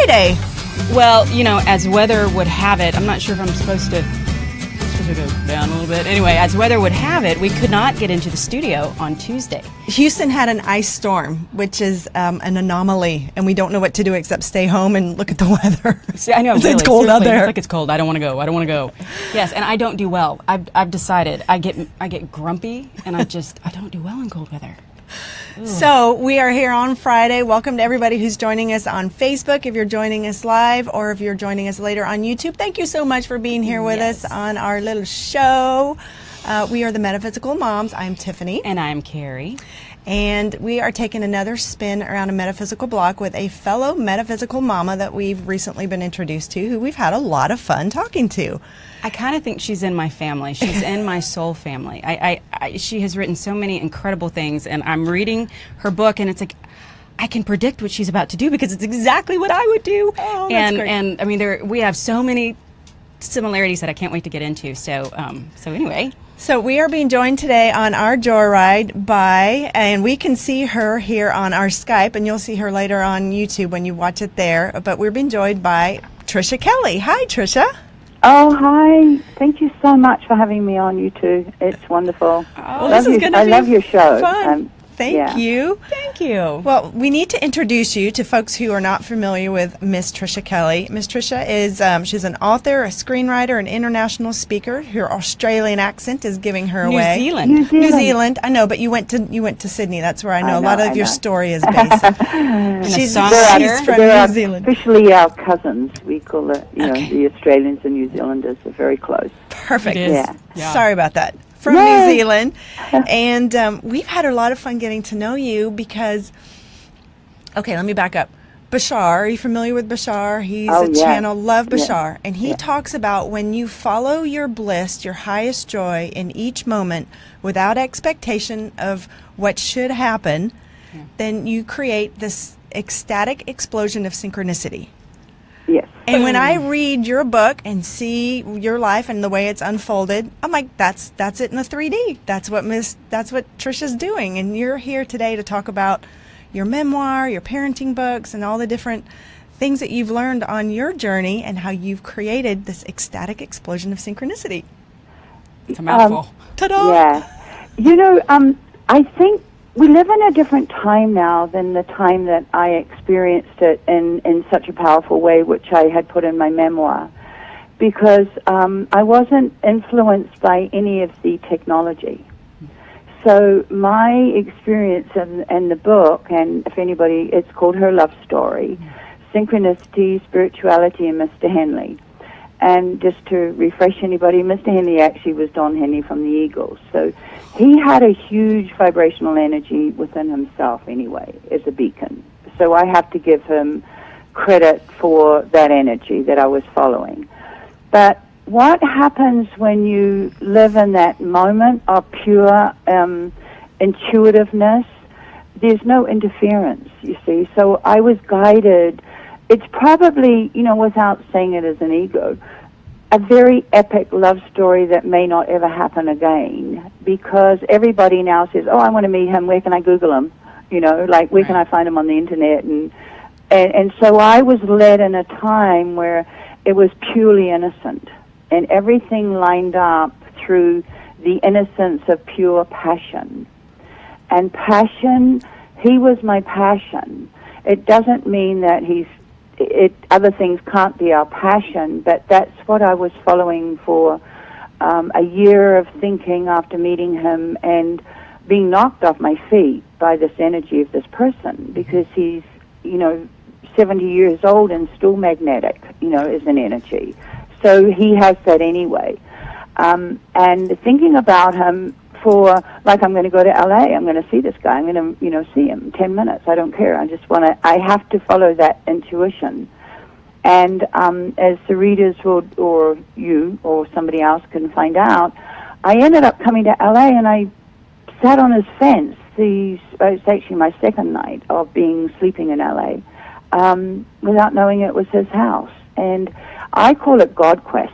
Friday. Well, you know, as weather would have it, I'm not sure if I'm supposed to go down a little bit. Anyway, as weather would have it, we could not get into the studio on Tuesday. Houston had an ice storm, which is an anomaly, and we don't know what to do except stay home and look at the weather. See, I know, really, it's cold out there. It's like it's cold. I don't want to go. I don't want to go. Yes, and I don't do well. I've decided. I get grumpy, and I don't do well in cold weather. Ooh. So we are here on Friday. Welcome to everybody who's joining us on Facebook. If you're joining us live or if you're joining us later on YouTube, thank you so much for being here with us on our little show. We are the Metaphysical Moms. I'm Tiffany. And I'm Carrie. And we are taking another spin around a metaphysical block with a fellow metaphysical mama that we've recently been introduced to, who we've had a lot of fun talking to. I kind of think she's in my family. She's in my soul family. She has written so many incredible things, and I'm reading her book, and it's like, I can predict what she's about to do because it's exactly what I would do. Oh, that's great. And I mean, we have so many similarities that I can't wait to get into. So anyway. So we are being joined today on our joyride and we can see her here on our Skype, and you'll see her later on YouTube when you watch it there. But we're being joined by Tricia Kelly. Hi, Tricia. Oh, hi. Thank you so much for having me on, you two. It's wonderful. Oh, this is going to be I love your show. Fun. Thank you. Thank you. Well, we need to introduce you to folks who are not familiar with Miss Tricia Kelly. Miss Tricia is she's an author, a screenwriter, an international speaker. Her Australian accent is giving her away. New Zealand. I know, but you went to Sydney. That's where I know a lot of your story is based. She's from New Zealand. Officially our cousins. We call it, the Australians and New Zealanders are very close. Perfect. Yeah. Sorry about that. From New Zealand, and we've had a lot of fun getting to know you because, okay, let me back up. Bashar, are you familiar with Bashar? He's a channel, Love Bashar, and he talks about when you follow your bliss, your highest joy in each moment without expectation of what should happen, then you create this ecstatic explosion of synchronicity. Yes. And when I read your book and see your life and the way it's unfolded, I'm like, that's it in the 3D. That's what Tricia's doing. And you're here today to talk about your memoir, your parenting books, and all the different things that you've learned on your journey and how you've created this ecstatic explosion of synchronicity. It's a mouthful. Ta-da! Yeah. I think we live in a different time now than the time that I experienced it in such a powerful way, which I had put in my memoir, because I wasn't influenced by any of the technology. So my experience in the book, and if anybody, it's called Her Love Story, Synchronicities, Spirituality, and Mr. Henley. And just to refresh anybody, Mr. Henley actually was Don Henley from the Eagles. So he had a huge vibrational energy within himself anyway, as a beacon. So I have to give him credit for that energy that I was following. But what happens when you live in that moment of pure intuitiveness? There's no interference, you see. So I was guided. It's probably, without saying it as an ego, a very epic love story that may not ever happen again, because everybody now says, oh, I want to meet him, where can I Google him? Where can I find him on the internet? And so I was led in a time where it was purely innocent, and everything lined up through the innocence of pure passion. And passion, he was my passion. It doesn't mean that other things can't be our passion, but that's what I was following for a year of thinking after meeting him and being knocked off my feet by this energy of this person, because he's, 70 years old and still magnetic, as an energy. So he has that anyway. And thinking about him I'm going to go to LA, I'm going to see this guy, I'm going to, see him 10 minutes, I don't care, I have to follow that intuition. And as the readers or you or somebody else can find out, I ended up coming to LA and I sat on his fence. It's actually my second night of sleeping in LA, without knowing it was his house. And I call it God Quest.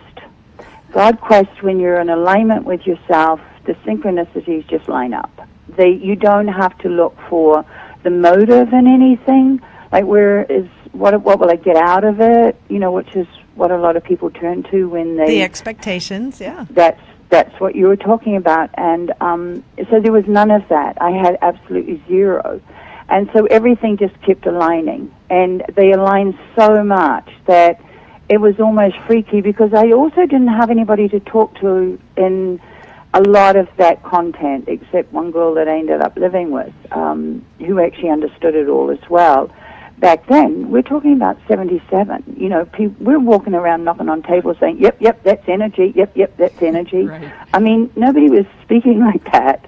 God Quest, when you're in alignment with yourself, the synchronicities just line up. You don't have to look for the motive in anything. Like whereas what will I get out of it? You know, which is what a lot of people turn to when they... The expectations, yeah. That's what you were talking about. And so there was none of that. I had absolutely zero. And so everything just kept aligning. And they aligned so much that it was almost freaky, because I also didn't have anybody to talk to in a lot of that content, except one girl that I ended up living with, who actually understood it all as well. Back then, we're talking about 77. You know, we're walking around knocking on tables saying, yep, that's energy, yep, that's energy. Right. I mean, nobody was speaking like that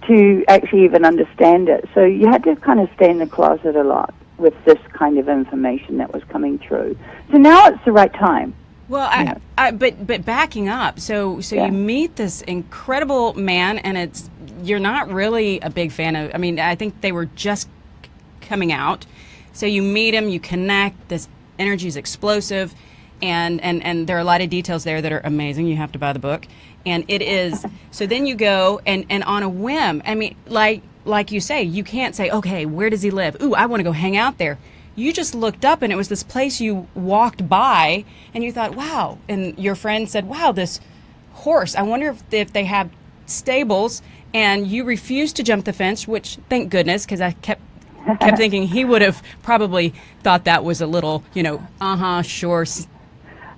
to actually even understand it. So you had to kind of stay in the closet a lot with this kind of information that was coming through. So now it's the right time. Well, but backing up, so you meet this incredible man, and you're not really a big fan of. I mean, I think they were just coming out. So you meet him, you connect. This energy is explosive, and there are a lot of details there that are amazing. You have to buy the book, and it is. So then you go and on a whim. I mean, like you say, you can't say, okay, where does he live? Ooh, I want to go hang out there. You just looked up, and it was this place you walked by, and you thought, wow. And your friend said, wow, this horse, I wonder if they have stables. And you refused to jump the fence, which, thank goodness, because I kept thinking he would have probably thought that was a little, sure,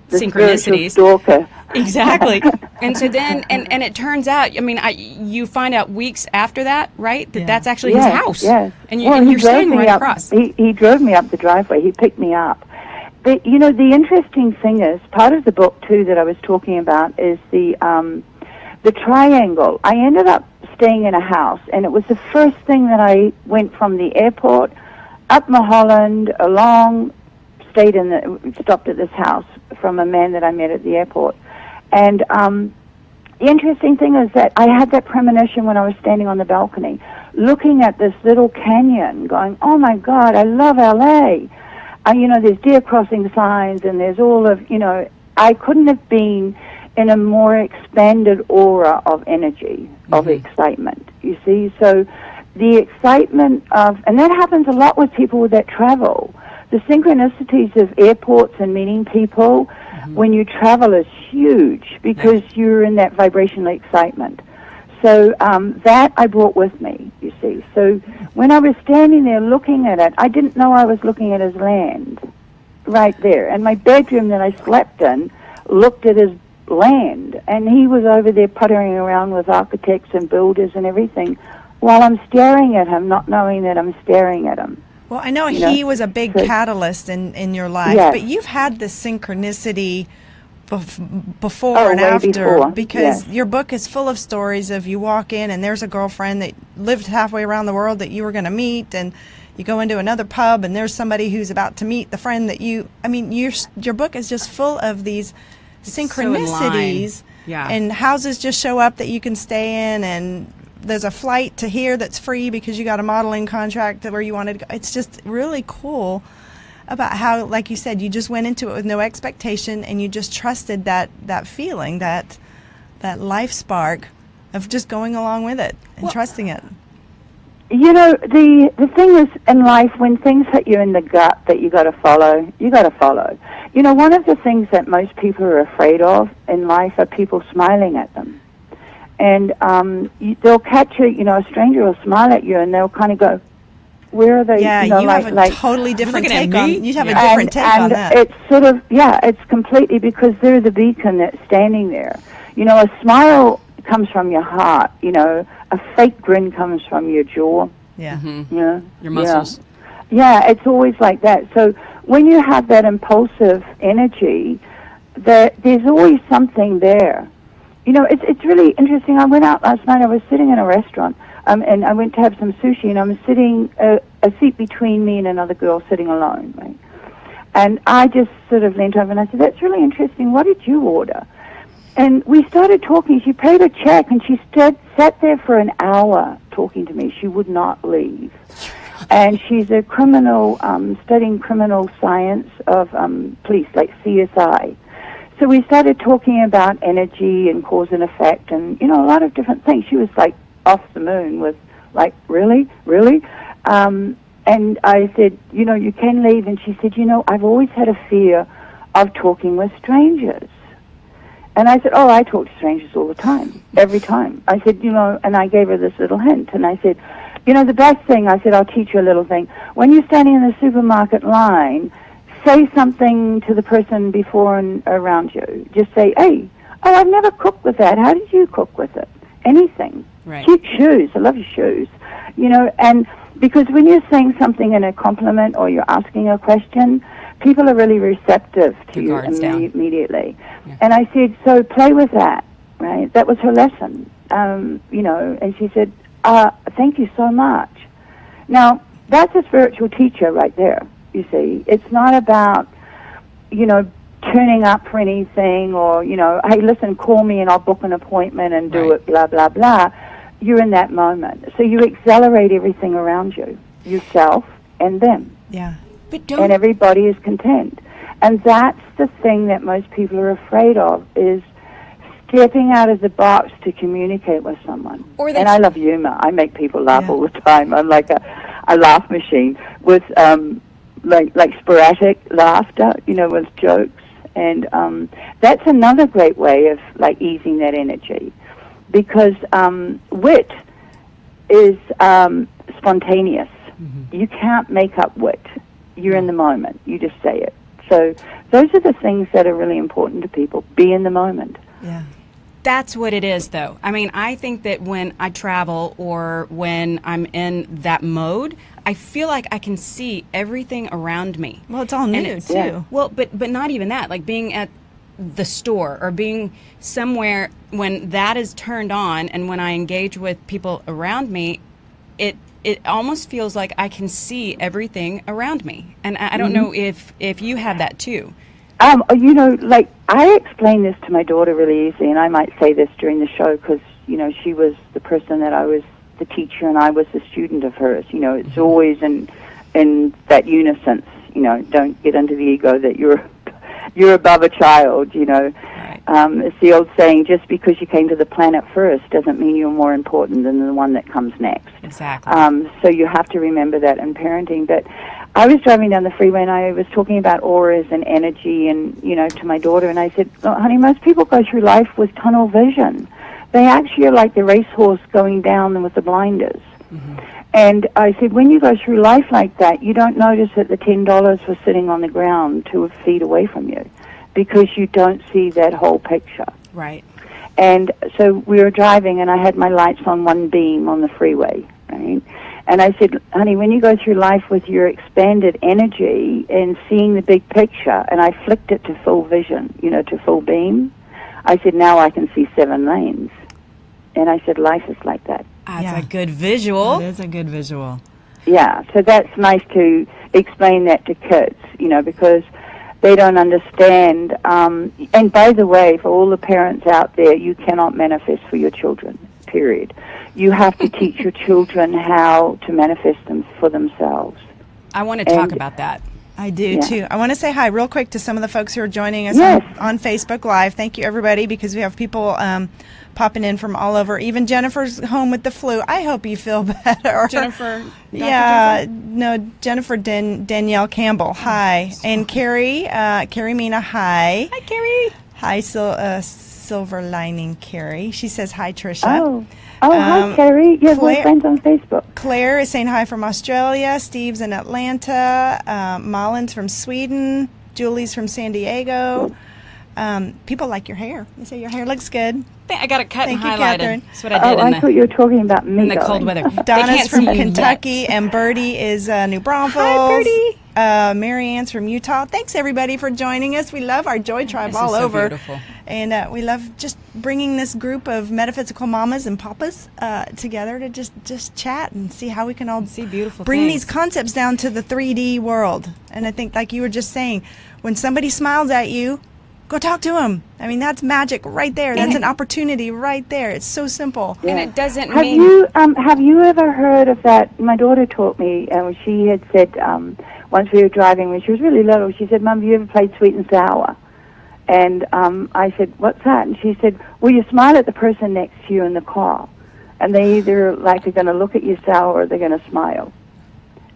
synchronicities. Stalker. Exactly. And so then, and it turns out, I mean, you find out weeks after that, right? That's actually his house. Yes. And you're staying right across. He drove me up the driveway. He picked me up. But, the interesting thing is, part of the book, too, that I was talking about is the triangle. I ended up staying in a house, and it was the first thing that I went from the airport up Mulholland, stopped at this house from a man that I met at the airport. And the interesting thing is that I had that premonition when I was standing on the balcony, looking at this little canyon, going, oh my God, I love LA. There's deer crossing signs, and there's all of, I couldn't have been in a more expanded aura of energy, of excitement, you see. So the excitement of, and that happens a lot with people that travel. The synchronicities of airports and meeting people when you travel is huge, because you're in that vibrational excitement. So that I brought with me, you see. So when I was standing there looking at it, I didn't know I was looking at his land right there. And my bedroom that I slept in looked at his land, and he was over there puttering around with architects and builders and everything while I'm staring at him, not knowing that I'm staring at him. Well, I know he was a big catalyst in your life, but you've had this synchronicity before and after, because your book is full of stories of you walk in and there's a girlfriend that lived halfway around the world that you were going to meet, and you go into another pub and there's somebody who's about to meet the friend that your book is just full of these synchronicities, and houses just show up that you can stay in, and there's a flight to here that's free because you got a modeling contract where you wanted to go. It's just really cool about how, like you said, you just went into it with no expectation, and you just trusted that feeling, that life spark of just going along with it and trusting it. The thing is, in life, when things hit you in the gut that you got to follow, you got to follow. One of the things that most people are afraid of in life are people smiling at them. And they'll catch you, a stranger will smile at you, and they'll kind of go, where are they? Yeah, you have a totally different take on you have a different take on that. It's sort of, it's completely, because they're the beacon that's standing there. A smile comes from your heart, a fake grin comes from your jaw. Yeah. Your muscles. Yeah, it's always like that. So when you have that impulsive energy, there's always something there. It's really interesting. I went out last night. I was sitting in a restaurant, and I went to have some sushi, and I was sitting a seat between me and another girl sitting alone, right? And I just sort of leaned over and I said, that's really interesting. What did you order? And we started talking. She paid a check, and she sat there for an hour talking to me. She would not leave. And she's a criminal, studying criminal science of police, like CSI. So we started talking about energy and cause and effect, and, a lot of different things. She was, like, off the moon with, like, really? And I said, you know, you can leave. And she said, you know, I've always had a fear of talking with strangers. And I said, oh, I talk to strangers all the time, every time. I said, you know, and I gave her this little hint. And I said, you know, the best thing, I said, I'll teach you a little thing. When you're standing in the supermarket line, say something to the person before and around you. Just say, hey, oh, I've never cooked with that. How did you cook with it? Anything. Right. Cute shoes. I love your shoes. You know, and because when you're saying something in a compliment or you're asking a question, people are really receptive to you immediately. Yeah. And I said, so play with that, right? That was her lesson, you know, and she said, thank you so much. Now, that's a spiritual teacher right there, you see. It's not about, you know, turning up for anything or, you know, hey, listen, call me and I'll book an appointment and do it, blah, blah, blah. You're in that moment. So you accelerate everything around you, yourself and them. Yeah. And everybody is content. And that's the thing that most people are afraid of, is stepping out of the box to communicate with someone. And I love humor. I make people laugh all the time. I'm like a laugh machine with like sporadic laughter, you know, with jokes. And that's another great way of like easing that energy, because wit is spontaneous. Mm-hmm. You can't make up wit. You're in the moment. You just say it. So those are the things that are really important to people. Be in the moment. Yeah. That's what it is, though. I mean, I think that when I travel or when I'm in that mode, I feel like I can see everything around me. Well, it's all new, too. Yeah. Well, but not even that. Like being at the store or being somewhere when that is turned on and when I engage with people around me, it almost feels like I can see everything around me. And I don't know if you have that too. You know, like, I explain this to my daughter really easily, and I might say this during the show because, you know, she was the person that I was the teacher and I was the student of hers. You know, it's always in that unison. You know, don't get into the ego that you're above a child, you know. It's the old saying, just because you came to the planet first doesn't mean you're more important than the one that comes next. Exactly. So you have to remember that in parenting. But I was driving down the freeway and I was talking about auras and energy and, you know, to my daughter, and I said, oh, honey, most people go through life with tunnel vision. They actually are like the racehorse going down with the blinders. Mm-hmm. And I said, when you go through life like that, you don't notice that the $10 was sitting on the ground 2 feet away from you, because you don't see that whole picture. Right. And so we were driving, and I had my lights on one beam on the freeway, right? And I said, honey, when you go through life with your expanded energy and seeing the big picture, and I flicked it to full vision, you know, to full beam, I said, now I can see 7 lanes. And I said, life is like that. That's a good visual. It is a good visual. Yeah, so that's nice to explain that to kids, you know, because they don't understand. And by the way, for all the parents out there, you cannot manifest for your children, period. You have to teach your children how to manifest them for themselves. I want to talk about that. I do, too. I want to say hi real quick to some of the folks who are joining us on Facebook Live. Thank you, everybody, because we have people popping in from all over. Even Jennifer's home with the flu. I hope you feel better. Jennifer? Yeah, no, Jennifer Danielle Campbell. Hi. And Carrie Mina, hi. Hi, Carrie. Hi, Silver Lining Carrie. She says hi, Tricia. Hi, Carrie. Yeah, we're friends on Facebook. Claire is saying hi from Australia. Steve's in Atlanta. Malin's from Sweden. Julie's from San Diego. People like your hair. They say your hair looks good. I got it cut and highlighted. Catherine. That's what I did I thought you were talking about me. In the cold weather. Donna's from Kentucky, and Birdie is New Braunfels. Hi, Birdie. Mary Ann's from Utah. Thanks, everybody, for joining us. We love our Joy Tribe all over. Beautiful. And we love just bringing this group of metaphysical mamas and papas together to just chat and see how we can all see beautiful bring things. These concepts down to the 3D world. And I think, like you were just saying, when somebody smiles at you, go talk to them. I mean, that's magic right there. That's an opportunity right there. It's so simple. Yeah. And it doesn't have you ever heard of that? My daughter taught me, and she had said once we were driving when she was really little, she said, Mum, have you ever played sweet and sour? And I said, what's that? And she said, well, you smile at the person next to you in the car, and they either like are going to look at you sour or they're going to smile.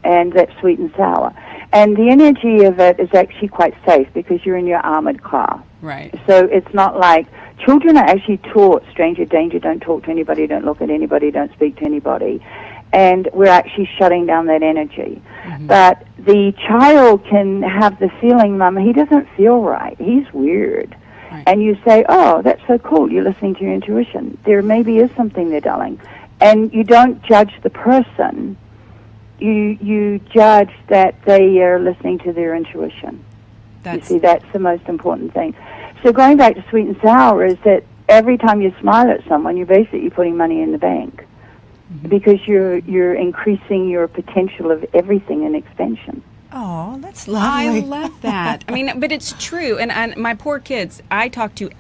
and that's sweet and sour. And the energy of it is actually quite safe because you're in your armored car. Right. So it's not like children are actually taught stranger danger, don't talk to anybody, don't look at anybody, don't speak to anybody. And we're actually shutting down that energy. Mm-hmm. But the child can have the feeling, Mum, he doesn't feel right. He's weird. Right. And you say, oh, that's so cool. You're listening to your intuition. There maybe is something there, darling. And you don't judge the person. You judge that they are listening to their intuition. You see, that's the most important thing. So going back to sweet and sour is that every time you smile at someone, you're basically putting money in the bank. Mm-hmm. Because you're increasing your potential of everything in expansion. Oh, that's lovely. I love that. I mean, but it's true. And my poor kids, I talk to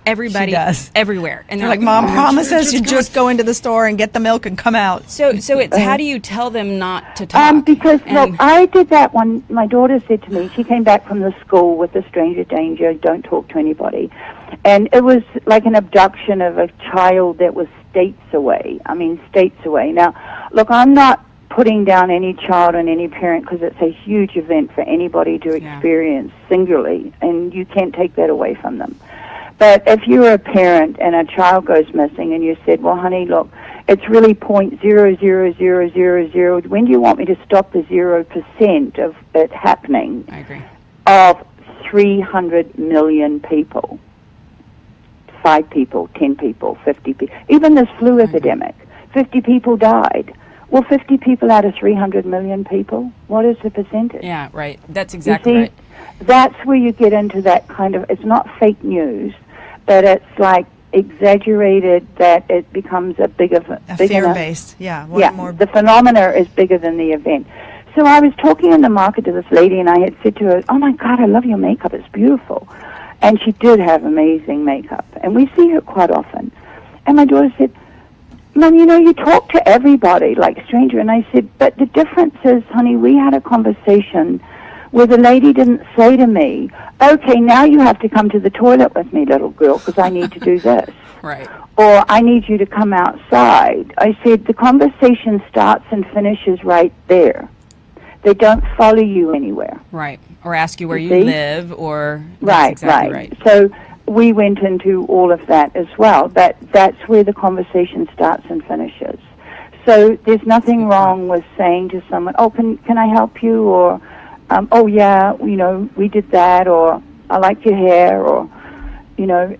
everybody everywhere. And they're like, Mom, promise us you just go into the store and get the milk and come out. So it's how do you tell them not to talk? Because, look, I did that one. My daughter said to me, she came back from the school with a stranger danger, don't talk to anybody. And it was like an abduction of a child that was states away. I mean, states away. Now, look, I'm not putting down any child and any parent because it's a huge event for anybody to experience singularly, and you can't take that away from them. But if you're a parent and a child goes missing and you said, well, honey, look, it's really 0.00000, when do you want me to stop the 0% of it happening? I agree. Of 300 million people. 5 people, 10 people, 50 people. Even this flu epidemic, 50 people died. Well, 50 people out of 300 million people, what is the percentage? Yeah, right. That's exactly right. That's where you get into that kind of, it's not fake news, but it's like exaggerated that it becomes a fear-based, more. The phenomena is bigger than the event. So I was talking in the market to this lady, and I had said to her, oh my God, I love your makeup, it's beautiful. And she did have amazing makeup, and we see her quite often. And my daughter said, Mom, you know, you talk to everybody like a stranger. And I said, but the difference is, honey, we had a conversation where the lady didn't say to me, okay, now you have to come to the toilet with me, little girl, because I need to do this. Right. Or I need you to come outside. I said, the conversation starts and finishes right there. They don't follow you anywhere. Right. Or ask you where you live, or... Right. So we went into all of that as well, but that's where the conversation starts and finishes. So there's nothing wrong with saying to someone, oh, can I help you? Or, oh, yeah, you know, we did that, or I like your hair, or, you know,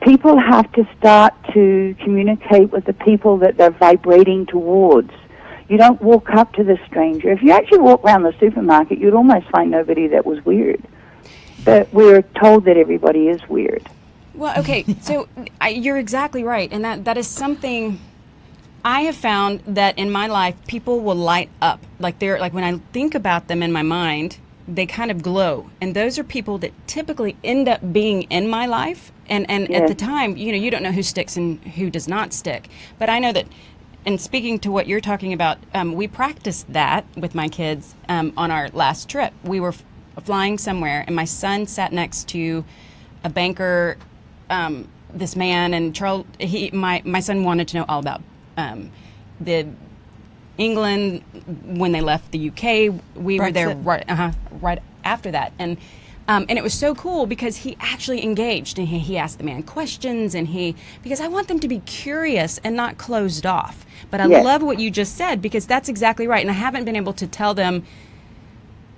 people have to start to communicate with the people that they're vibrating towards. You don't walk up to the stranger. If you actually walk around the supermarket, you'd almost find nobody that was weird. But we're told that everybody is weird. Well, okay, so you're exactly right, and that is something I have found that in my life people will light up. Like when I think about them in my mind, they kind of glow, and those are people that typically end up being in my life. And at the time, you know, you don't know who sticks and who does not stick. But I know that. And speaking to what you're talking about, we practiced that with my kids on our last trip. We were flying somewhere, and my son sat next to a banker, this man, and Charles. My son wanted to know all about the England when they left the UK. We were there right after that, and it was so cool because he actually engaged, and he asked the man questions, and because I want them to be curious and not closed off. But I love what you just said, because that's exactly right. And I haven't been able to tell them,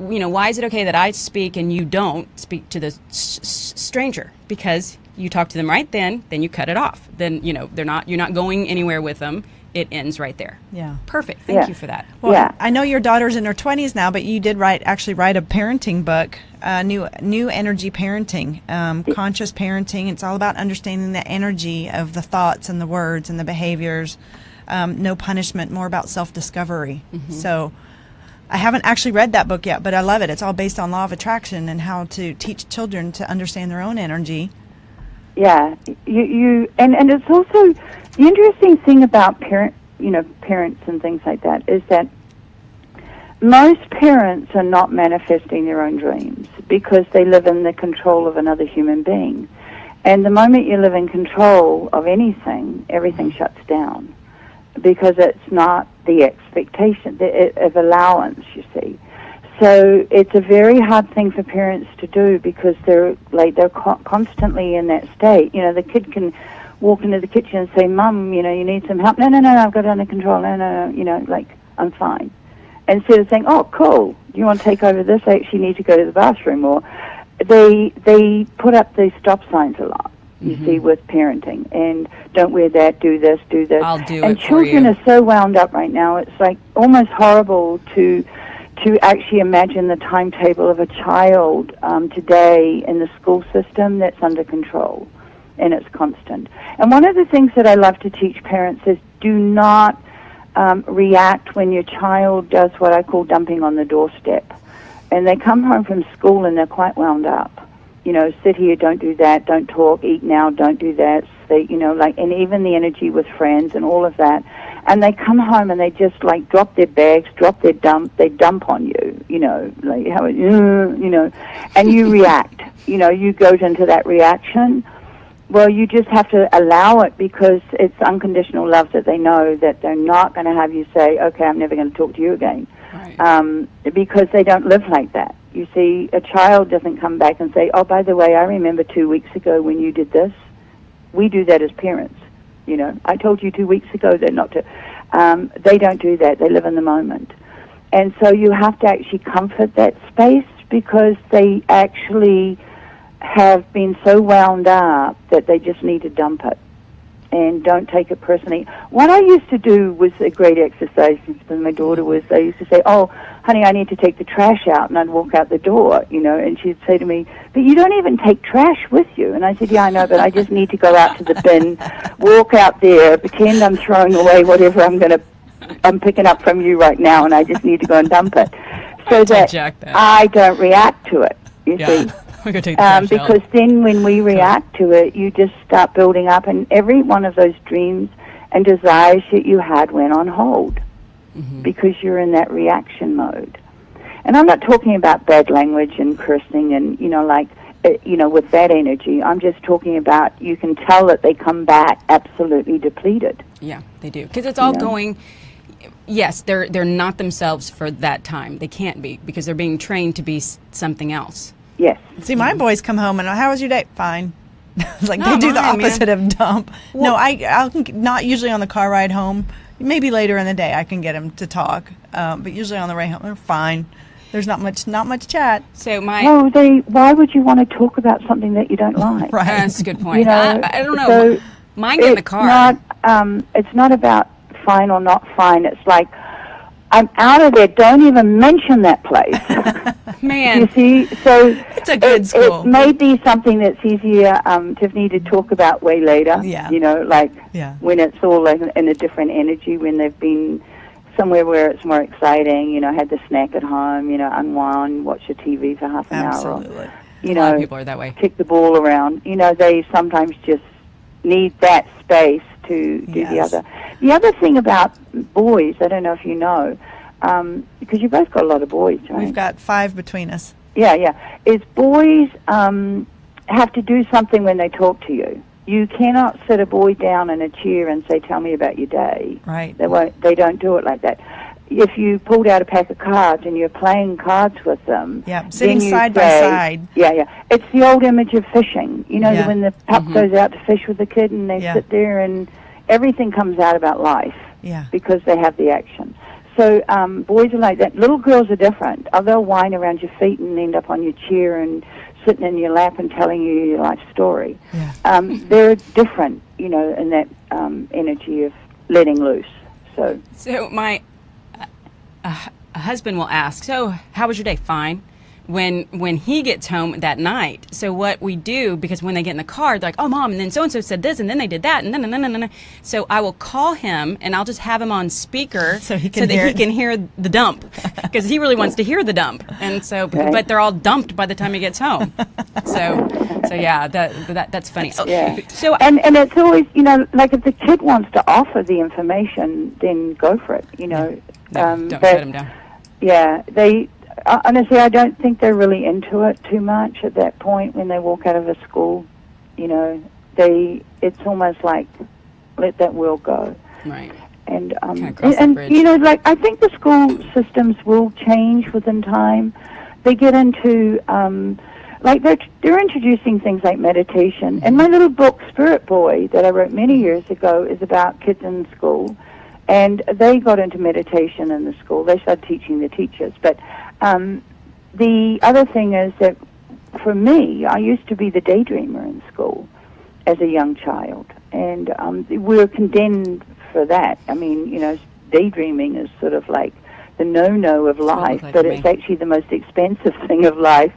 you know, why is it okay that I speak and you don't speak to the stranger? Because you talk to them right then you cut it off. Then, you know, you're not going anywhere with them. It ends right there. Yeah. Perfect. Thank you for that. Well, I know your daughter's in her 20s now, but you did write a parenting book, new energy parenting, conscious parenting. It's all about understanding the energy of the thoughts and the words and the behaviors. No punishment, more about self-discovery. Mm-hmm. So I haven't actually read that book yet, but I love it. It's all based on law of attraction and how to teach children to understand their own energy. Yeah, and it's also the interesting thing about parents and things like that is that most parents are not manifesting their own dreams because they live in the control of another human being. And the moment you live in control of anything, everything shuts down because it's not the expectation of allowance, you see. So it's a very hard thing for parents to do because they're constantly in that state. You know, the kid can walk into the kitchen and say, "Mum, you know, you need some help." No, I've got it under control. No, you know, like, I'm fine. Instead of saying, "Oh, cool, you want to take over this? I actually need to go to the bathroom." Or they put up these stop signs a lot, you see, with parenting. And don't wear that, do this, do this. I'll do and it for you. children are so wound up right now. It's like almost horrible to actually imagine the timetable of a child today in the school system that's under control, and it's constant. And one of the things that I love to teach parents is do not react when your child does what I call dumping on the doorstep. And they come home from school and they're quite wound up. You know, sit here, don't do that, don't talk, eat now, don't do that. They, you know, like, and even the energy with friends and all of that. And they come home and they just like drop their bags, they dump on you, you know, like how it, you know, and you react. You know, you go into that reaction. Well, you just have to allow it because it's unconditional love that they know that they're not going to have you say, "Okay, I'm never going to talk to you again," right. Because they don't live like that. You see, a child doesn't come back and say, "Oh, by the way, I remember 2 weeks ago when you did this." We do that as parents. You know, I told you 2 weeks ago that not to. They don't do that. They live in the moment. And so you have to actually comfort that space because they actually have been so wound up that they just need to dump it and don't take it personally. What I used to do was a great exercise with my daughter was I used to say, "Oh, honey, I need to take the trash out," and I'd walk out the door, you know, and she'd say to me, "But you don't even take trash with you." And I said, "Yeah, I know, but I just need to go out to the bin, walk out there, pretend I'm throwing away whatever I'm picking up from you right now, and I just need to go and dump it." So that I don't react to it, you see. We're gonna take the trash because out. then when we react to it, you just start building up, and every one of those dreams and desires that you had went on hold because you're in that reaction mode. And I'm not talking about bad language and cursing and, you know, like, you know, with that energy. I'm just talking about you can tell that they come back absolutely depleted. Yeah, they do. Because it's all going... Yes, they're not themselves for that time. They can't be because they're being trained to be something else. Yes. See, my boys come home and, "How was your day?" "Fine." It's like Not they do the mine, opposite of dump. Well, no, I'll not usually on the car ride home. Maybe later in the day I can get them to talk, but usually on the way home they're fine. There's not much chat. So my why would you want to talk about something that you don't like? Right. That's a good point. You know, I don't know. so Mine get in the car. It's not about fine or not fine. It's like, I'm out of there. Don't even mention that place. Man. You see, so it's a good school. It may be something that's easier, Tiffany, to talk about way later. Yeah. You know, like Yeah. when it's all like in a different energy, when they've been somewhere where it's more exciting, you know, had the snack at home, you know, unwound, watch the TV for half an Absolutely. hour. You A lot know, of people are that way. kick the ball around. You know, they sometimes just need that space to do the Yes. other. The other thing about boys, I don't know if you know, because you both got a lot of boys, right? We've got 5 between us. Yeah, is boys have to do something when they talk to you. You cannot sit a boy down in a chair and say, "Tell me about your day." Right. They don't do it like that. If you pulled out a pack of cards and you're playing cards with them, Yeah, sitting then you side by say- side. Yeah. It's the old image of fishing. You know, Yeah. when the pup goes out to fish with the kid and they Yeah. sit there and everything comes out about life Yeah. because they have the action. So boys are like that. Little girls are different. They'll whine around your feet and end up on your chair and sitting in your lap and telling you your life story. Yeah. They're different, you know, in that energy of letting loose. So my husband will ask, "So, how was your day?" "Fine." When he gets home that night. So what we do, because when they get in the car, they're like, "Oh, Mom, and then so-and-so said this, and then they did that, and then." So I will call him, and I'll just have him on speaker so he can hear the dump, because he really wants to hear the dump. And so, but they're all dumped by the time he gets home. So yeah, that's funny. yeah. So and it's always, you know, like if the kid wants to offer the information, then go for it. You know, don't shut him down. Yeah, they. Honestly, I don't think they're really into it too much at that point when they walk out of a school. You know, it's almost like let that world go. Right. And bridge. you know, like, I think the school systems will change within time. They get into like they're introducing things like meditation. And my little book, Spirit Boy, that I wrote many years ago, is about kids in school. And they got into meditation in the school. They started teaching the teachers. But the other thing is that for me, I used to be the daydreamer in school as a young child. And we were condemned for that. I mean, you know, daydreaming is sort of like the no-no of life, but it's actually the most expensive thing of life,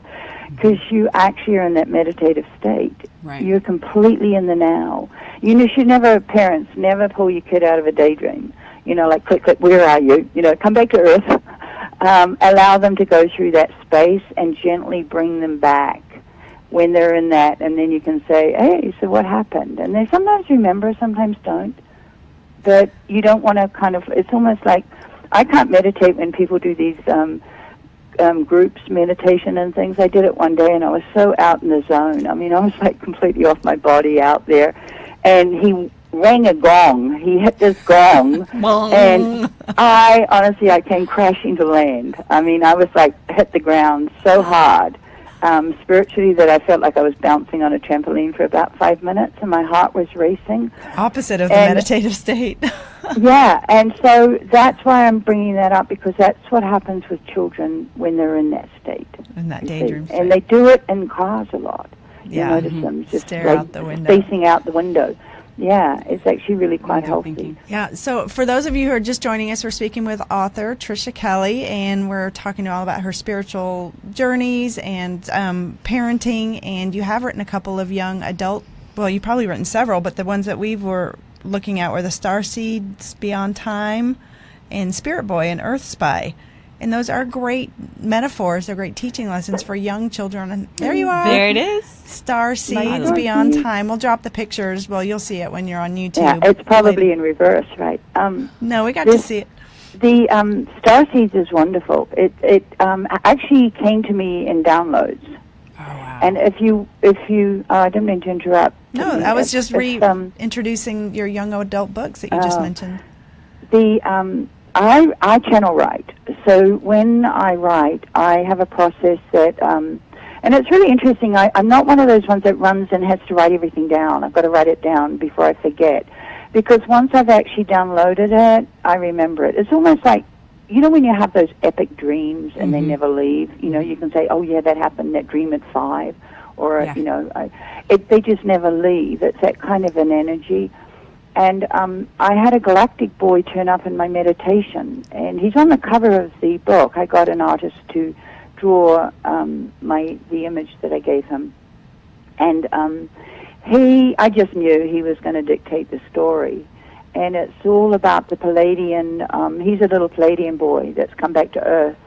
because you actually are in that meditative state. Right. You're completely in the now. You know, parents never pull your kid out of a daydream. You know, like, click, click, where are you? You know, come back to earth. Allow them to go through that space and gently bring them back when they're in that. And then you can say, hey, so what happened? And they sometimes remember, sometimes don't. But you don't want to kind of, it's almost like, I can't meditate when people do these groups meditation and things. I did it one day and I was so out in the zone. I mean, I was like completely off my body out there. And he rang a gong. He hit this gong. And I came crashing to land. I mean, I was like, hit the ground so hard spiritually that I felt like I was bouncing on a trampoline for about 5 minutes and my heart was racing. Opposite of the meditative state. Yeah, and so that's why I'm bringing that up, because that's what happens with children when they're in that state. In that daydream state. And they do it in cars a lot. Yeah. You notice them just stare out the window. Facing out the window. Yeah, it's actually really quite healthy. Yeah, so for those of you who are just joining us, we're speaking with author Tricia Kelly, and we're talking all about her spiritual journeys and parenting, and you have written a couple of young adult, well, you've probably written several, but the ones that we were looking at were the Starseeds Beyond Time and Spirit Boy and Earth Spy. And those are great metaphors. They're great teaching lessons for young children. And there you are. There it is. Starseeds Beyond Time. We'll drop the pictures. Well, you'll see it when you're on YouTube. Yeah, it's probably in reverse, right? No, we got to see it. The Starseeds is wonderful. It actually came to me in downloads. Oh, wow. And if you I didn't mean to interrupt. No, I was just introducing your young adult books that you just mentioned. I channel write. So when I write, I have a process that, and it's really interesting. I'm not one of those ones that runs and has to write everything down. I've got to write it down before I forget. Because once I've actually downloaded it, I remember it. It's almost like, you know, when you have those epic dreams and they never leave, you know, you can say, oh, yeah, that happened, that dream at 5. Or, you know, they just never leave. It's that kind of an energy. And I had a galactic boy turn up in my meditation, and he's on the cover of the book. I got an artist to draw the image that I gave him. And I just knew he was going to dictate the story. And it's all about the Palladian, he's a little Palladian boy that's come back to Earth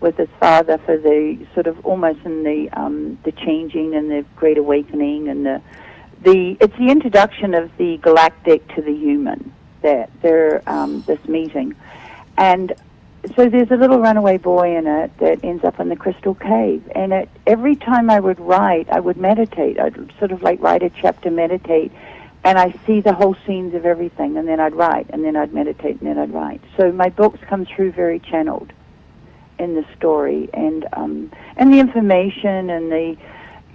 with his father for the sort of almost in the changing and the Great Awakening, and it's the introduction of the galactic to the human, that they're this meeting. And so there's a little runaway boy in it that ends up in the crystal cave. And every time I would write, I would meditate. I'd sort of like write a chapter, meditate, and I see the whole scenes of everything, and then I'd write, and then I'd meditate, and then I'd write. So my books come through very channeled in the story, and the information, and the,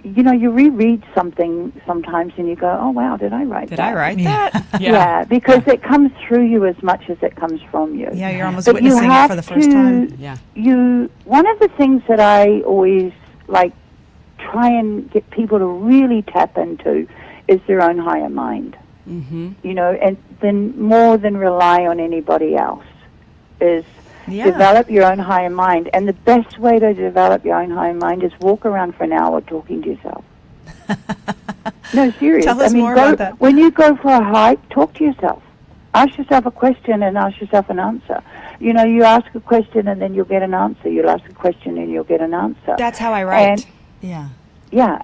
you know, you reread something sometimes and you go, oh, wow, did I write that? Did I write that? Yeah, because it comes through you as much as it comes from you. Yeah, you're almost witnessing it for the first time. Yeah. One of the things that I always, like, try and get people to really tap into is their own higher mind. Mm-hmm. You know, and then more than rely on anybody else is develop your own higher mind. And the best way to develop your own higher mind is walk around for an hour talking to yourself. No, serious. Tell us more about that. When you go for a hike, talk to yourself. Ask yourself a question and ask yourself an answer. You know, you ask a question and then you'll get an answer. You'll ask a question and you'll get an answer. That's how I write. Yeah,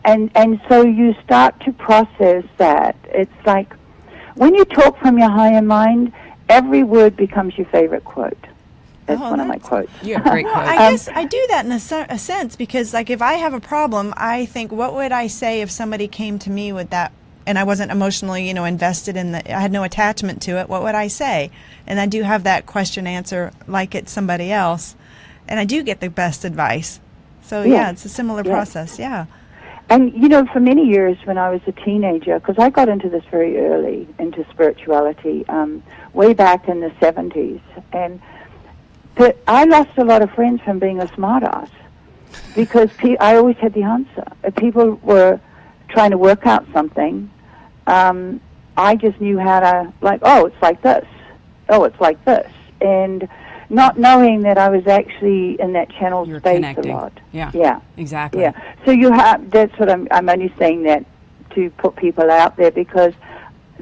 and so you start to process that. It's like when you talk from your higher mind, every word becomes your favorite quote. That's one of my quotes. You have great quotes. I guess I do that in a sense because, like, if I have a problem, I think, what would I say if somebody came to me with that and I wasn't emotionally, invested in I had no attachment to it, what would I say? And I do have that question answer like it's somebody else, and I do get the best advice. So yeah, it's a similar process. Yeah. And, for many years when I was a teenager, because I got into this very early, into spirituality, way back in the 70s, but I lost a lot of friends from being a smartass because I always had the answer. If people were trying to work out something, I just knew how to, it's like this. Oh, it's like this. And not knowing that I was actually in that channel space connecting. A lot. Yeah. Exactly. Yeah. So that's what I'm only saying that to put people out there, because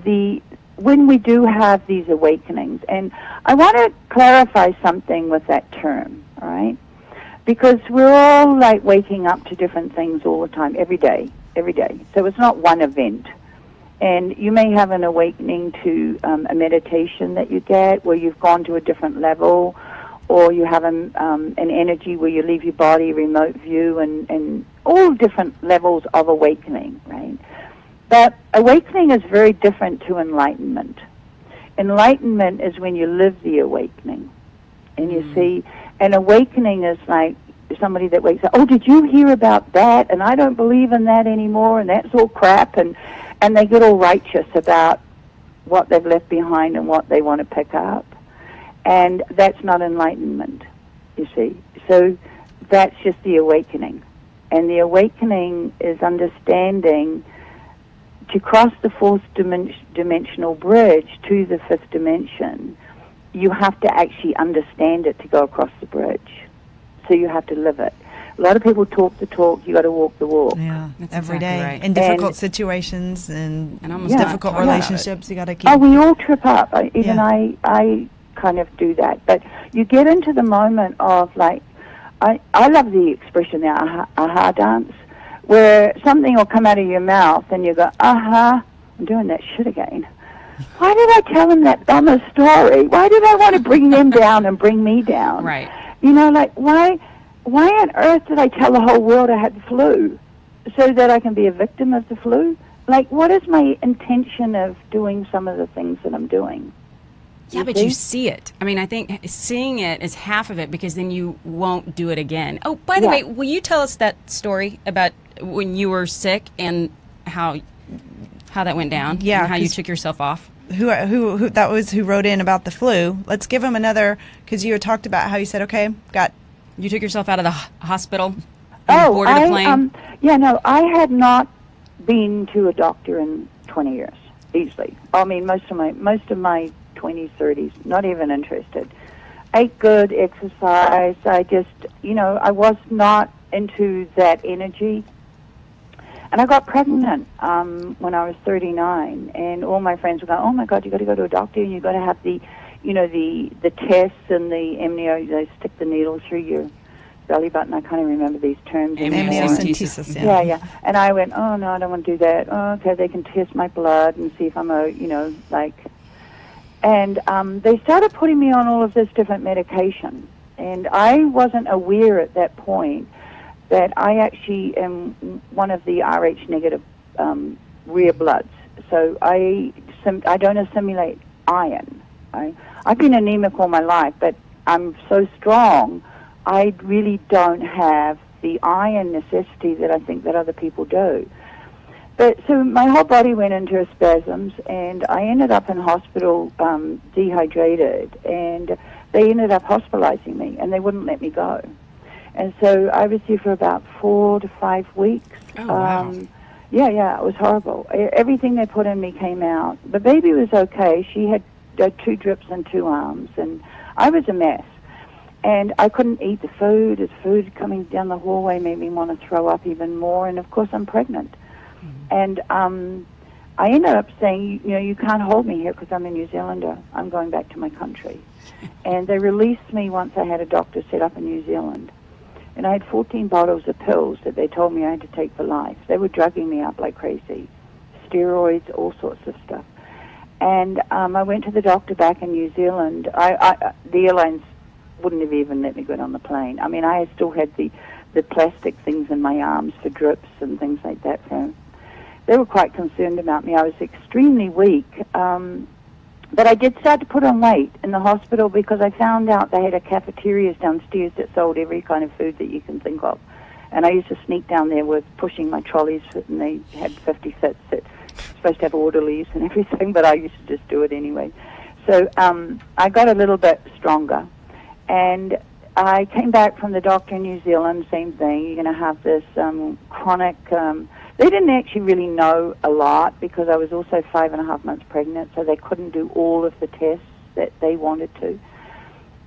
when we do have these awakenings, and I want to clarify something with that term, all right? Because we're all waking up to different things all the time, every day. So it's not one event. And you may have an awakening to a meditation that you get where you've gone to a different level, or you have an energy where you leave your body, remote view, and all different levels of awakening, right? But awakening is very different to enlightenment. Enlightenment is when you live the awakening. And you see, an awakening is like somebody that wakes up, oh, did you hear about that? And I don't believe in that anymore, and that's all crap. And they get all righteous about what they've left behind and what they want to pick up. And that's not enlightenment, you see. So that's just the awakening. And the awakening is understanding to cross the fourth dimensional bridge to the fifth dimension. You have to actually understand it to go across the bridge. So you have to live it. A lot of people talk the talk, you got to walk the walk. Yeah, that's every exactly day. Right. In difficult situations and almost difficult relationships, you got to keep... Oh, we all trip up. I kind of do that. But you get into the moment of, I love the expression, the aha dance, where something will come out of your mouth and you go, aha, I'm doing that shit again. Why did I tell them that bummer story? Why did I want to bring them down and bring me down? Right. Why on earth did I tell the whole world I had the flu? So that I can be a victim of the flu? What is my intention of doing some of the things that I'm doing? Yeah, but you see it. I mean, I think seeing it is half of it, because then you won't do it again. Oh, by the way, will you tell us that story about when you were sick and how that went down? Yeah, and how you took yourself off? Who that was who wrote in about the flu. Let's give him another, because you had talked about how you said, okay, you took yourself out of the hospital. Boarded a plane. I had not been to a doctor in 20 years easily. I mean, most of my 20s, 30s, not even interested. Ate good, exercise. I just, I was not into that energy. And I got pregnant when I was 39, and all my friends were going, "Oh my God, you got to go to a doctor, and you got to have the tests and the amnio. They stick the needle through your belly button." I can't even remember these terms. Amniocentesis. Yeah. And I went, "Oh no, I don't want to do that." Oh, okay, they can test my blood and see if I'm And they started putting me on all of this different medication, and I wasn't aware at that point that I actually am one of the Rh negative rare bloods. So I don't assimilate iron. I've been anemic all my life, but I'm so strong, I really don't have the iron necessity that I think that other people do. But so my whole body went into spasms, and I ended up in hospital dehydrated, and they ended up hospitalizing me, and they wouldn't let me go. And so I was there for about 4 to 5 weeks. Oh, wow. Yeah, it was horrible. Everything they put in me came out. The baby was okay. She had 2 drips in 2 arms, and I was a mess. And I couldn't eat the food. The food coming down the hallway made me want to throw up even more. And, of course, I'm pregnant. Mm-hmm. And I ended up saying, you can't hold me here because I'm a New Zealander. I'm going back to my country. And they released me once I had a doctor set up in New Zealand. And I had 14 bottles of pills that they told me I had to take for life. They were drugging me up like crazy. Steroids, all sorts of stuff. And I went to the doctor back in New Zealand. The airlines wouldn't have even let me get on the plane. I mean, I still had the plastic things in my arms for drips and things like that. they were quite concerned about me. I was extremely weak. But I did start to put on weight in the hospital because I found out they had a cafeteria downstairs that sold every kind of food that you can think of. And I used to sneak down there with pushing my trolleys, and they had 50 sets that supposed to have orderlies and everything, but I used to just do it anyway. So I got a little bit stronger. And I came back from the doctor in New Zealand, same thing. You're going to have this chronic... they didn't actually really know a lot because I was also 5.5 months pregnant, so they couldn't do all of the tests that they wanted to.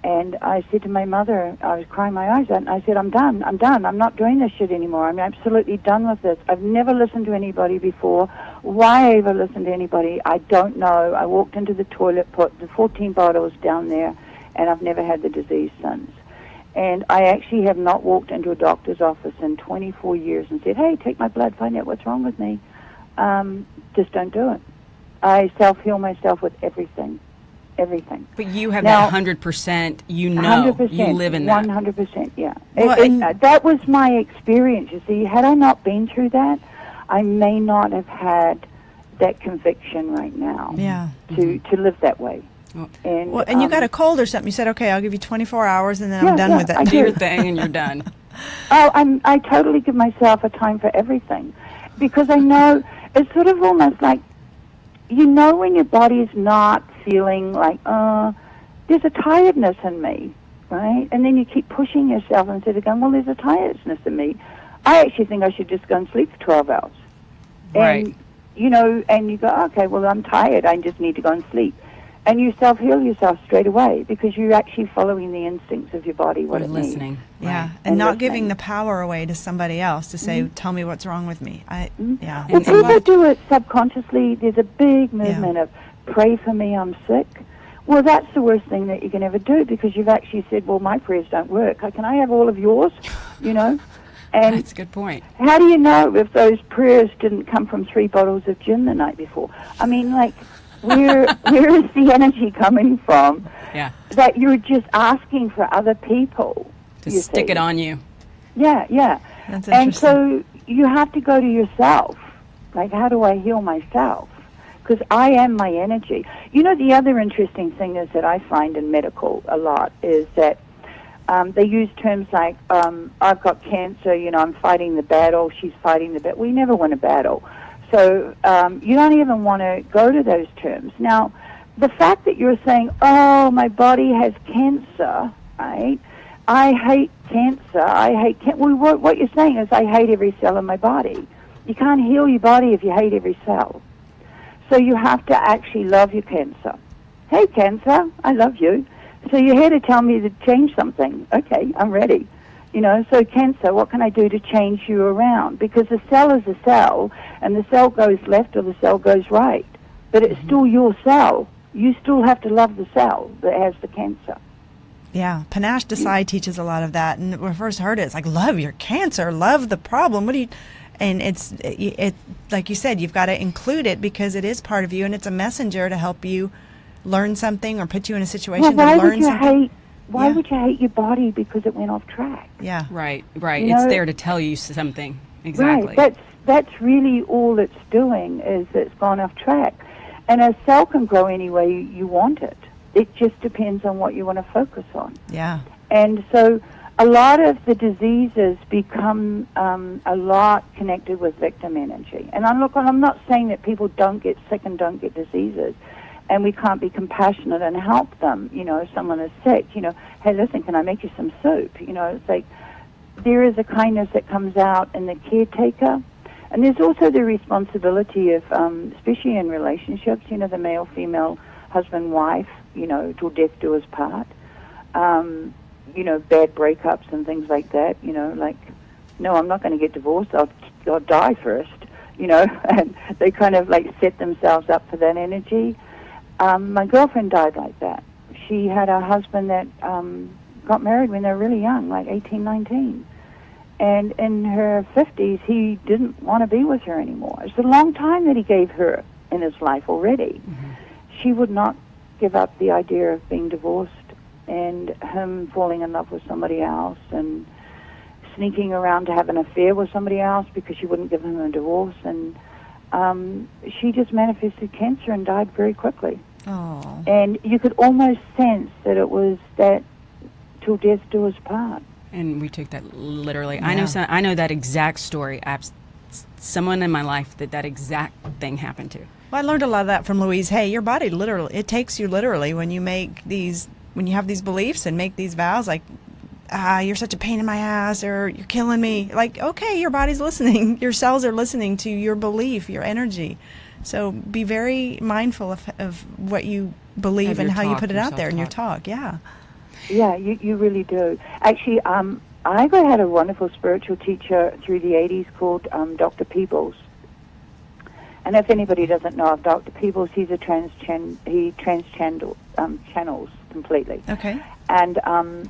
And I said to my mother, I was crying my eyes out, and I said, I'm done. I'm not doing this shit anymore. I'm absolutely done with this. I've never listened to anybody before. Why ever listen to anybody? I don't know. I walked into the toilet, put the 14 bottles down there, and I've never had the disease since. And I actually have not walked into a doctor's office in 24 years and said, hey, take my blood, find out what's wrong with me. Just don't do it. I self-heal myself with everything. But you have now, that 100%, you know, 100%, you live in that. 100%, yeah. That was my experience, you see. Had I not been through that, I may not have had that conviction right now to live that way. And you got a cold or something. You said, okay, I'll give you 24 hours and then I'm done with it. Do your thing and you're done. I totally give myself a time for everything because I know it's sort of almost like, you know, when your body's not feeling like, there's a tiredness in me, right? And then you keep pushing yourself instead of going, well, there's a tiredness in me. I actually think I should just go and sleep for 12 hours. Right. And, you know, and you go, okay, well, I'm tired. I just need to go and sleep. And you self-heal yourself straight away because you're actually following the instincts of your body, what it listening. needs. Yeah, and not giving the power away to somebody else to say, tell me what's wrong with me. Yeah. Well, people do it subconsciously. There's a big movement of pray for me, I'm sick. Well, that's the worst thing that you can ever do because you've actually said, well, my prayers don't work. Can I have all of yours? You know? And that's a good point. How do you know if those prayers didn't come from 3 bottles of gin the night before? I mean, like... where is the energy coming from that you're just asking for other people to stick it on you? Yeah. That's interesting. And so you have to go to yourself. Like, how do I heal myself? Because I am my energy. You know, the other interesting thing is that I find in medical a lot is that they use terms like, I've got cancer, you know, I'm fighting the battle, she's fighting the battle. We never win a battle. So you don't even want to go to those terms. Now, the fact that you're saying, oh, my body has cancer, right? I hate cancer. Well, what you're saying is I hate every cell in my body. You can't heal your body if you hate every cell. So you have to actually love your cancer. Hey, cancer, I love you. So you're here to tell me to change something. Okay, I'm ready. You know, so cancer, what can I do to change you around? Because a cell is a cell, and the cell goes left or the cell goes right. But it's still your cell. You still have to love the cell that has the cancer. Yeah, Panache Desai teaches a lot of that. And when I first heard it, it's like, love your cancer, love the problem. What do you... And it's like you said, you've got to include it because it is part of you, and it's a messenger to help you learn something or put you in a situation to learn something. Why would you hate your body because it went off track? Yeah. Right. You it's know, there to tell you something. Exactly. Right. That's really all it's doing is it's gone off track. And a cell can grow any way you want it. It just depends on what you want to focus on. Yeah. And so a lot of the diseases become a lot connected with victim energy. And I'm not saying that people don't get sick and don't get diseases. And we can't be compassionate and help them. You know, if someone is sick, you know, hey, listen, can I make you some soup? You know, it's like there is a kindness that comes out in the caretaker. And there's also the responsibility of, especially in relationships, you know, the male, female, husband, wife, you know, till death do us part. You know, bad breakups and things like that, you know, like, no, I'm not going to get divorced. I'll die first, you know. And they kind of like set themselves up for that energy. My girlfriend died like that. She had a husband that got married when they were really young, like 18, 19. And in her 50s, he didn't want to be with her anymore. It's a long time that he gave her in his life already. Mm-hmm. She would not give up the idea of being divorced and him falling in love with somebody else and sneaking around to have an affair with somebody else because she wouldn't give him a divorce. And she just manifested cancer and died very quickly. Oh. And you could almost sense that it was that till death do us part. And we took that literally. Yeah. I know that exact story. Someone in my life that exact thing happened to. Well, I learned a lot of that from Louise Hay. Your body literally, it takes you literally when you make these, when you have these beliefs and make these vows, like, you're such a pain in my ass, or you're killing me. Like, okay, your body's listening. Your cells are listening to your belief, your energy. So be very mindful of what you believe and how you put it out there in your talk. Yeah. Yeah, you really do. Actually, I had a wonderful spiritual teacher through the 80s called Dr. Peebles. And if anybody doesn't know of Dr. Peebles, he channels completely. Okay. And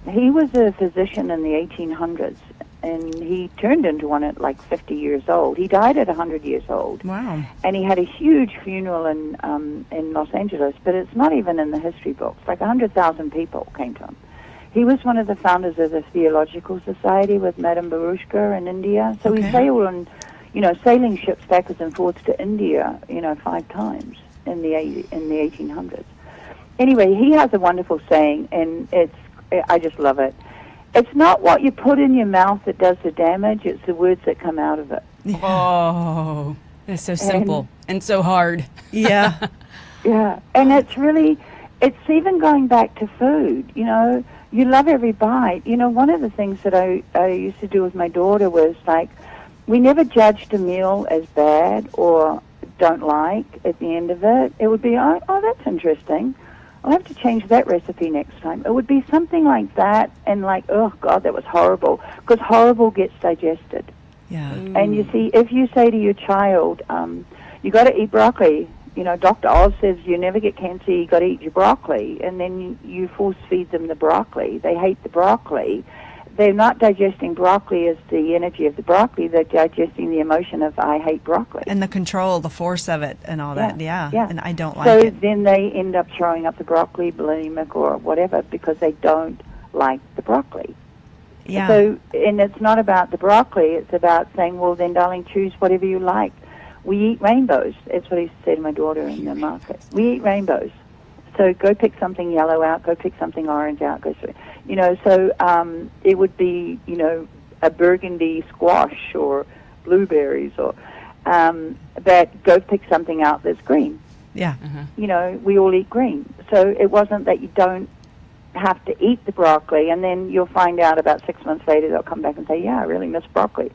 he was a physician in the 1800s, and he turned into one at like 50 years old. He died at 100 years old. Wow. And he had a huge funeral in Los Angeles, but it's not even in the history books. Like 100,000 people came to him. He was one of the founders of the Theological Society with Madame Barushka in India. So he sailed on, sailing ships backwards and forwards to India, 5 times in the 1800s. Anyway, he has a wonderful saying, and I just love it. It's not what you put in your mouth that does the damage, it's the words that come out of it. Oh, it's so simple and so hard. Yeah. Yeah, and it's even going back to food, You love every bite. One of the things that I used to do with my daughter was, like, we never judged a meal as bad or don't like at the end of it. It would be, oh, that's interesting. I'll have to change that recipe next time. It would be something like that, and like, oh, God, that was horrible, because horrible gets digested. Yeah. And you see, if you say to your child, you got to eat broccoli, Dr. Oz says you never get cancer, you got to eat your broccoli, and then you force feed them the broccoli. They hate the broccoli. They're not digesting broccoli as the energy of the broccoli. They're digesting the emotion of I hate broccoli. And the control, the force of it and all that. Yeah. And I don't like it. it. So then they end up throwing up the broccoli, bulimic or whatever, because they don't like the broccoli. Yeah. So, and it's not about the broccoli. It's about saying, well, then, darling, choose whatever you like. We eat rainbows. That's what I used to say to my daughter in the market. We eat rainbows. So go pick something yellow out, go pick something orange out, so it would be, a burgundy squash or blueberries or, that go pick something out that's green. Yeah. We all eat green. So it wasn't that you don't have to eat the broccoli, and then you'll find out about 6 months later they'll come back and say, yeah, I really miss broccoli.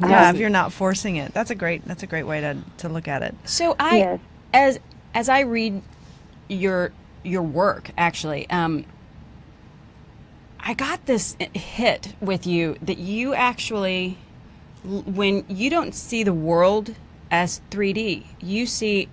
Yeah, if you're not forcing it. That's a great way to look at it. So as I read your work, actually, I got this hit with you that you actually, when you don't see the world as 3D, you see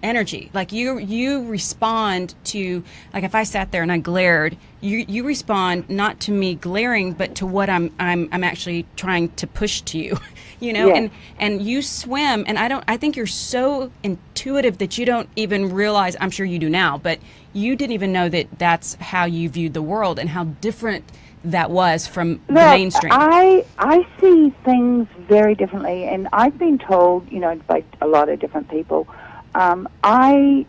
energy. Like you respond to, like if I sat there and I glared, you respond not to me glaring, but to what I'm actually trying to push to you, Yes. and you swim, and I think you're so intuitive that you don't even realize, I'm sure you do now, but you didn't even know that that's how you viewed the world and how different that was from the mainstream. I see things very differently, and I've been told, by a lot of different people, I